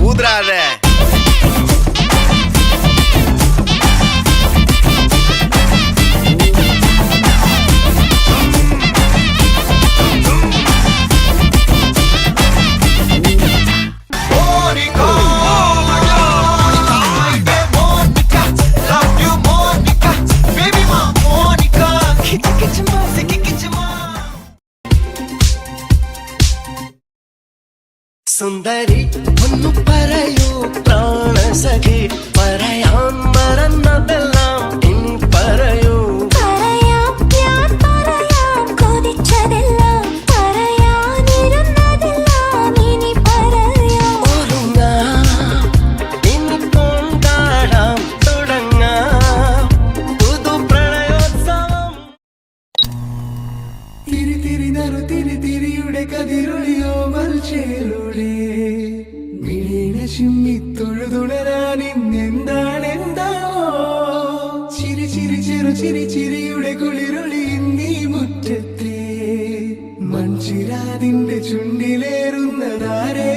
ഊദ്രാതെ സുന്ദരി ഒന്നു പറയൂ പ്രാണസഖി പറയാൻ മറന്നതെല്ലാം ഇനി പറയൂ കൊതിച്ചതെല്ലാം പറയാനിരുന്നതെല്ലാം ഇനി പറയാം ഇനി കൊണ്ടാടാം തുടങ്ങാം പുതു പ്രണയോത്സവം തിരിയുടെ കതിരൊളിയോ മൽച്ചേലൂടെ മിഴിനെ ചിമ്മിത്തൊഴുതുണരാൻ ഇന്നെന്താണെന്താവോ ചിരിയുടെ കുളിരൊളി നീ മുറ്റത്തെ മൺചിരാതിന്റെ ചുണ്ടിലേറുന്നതാരെ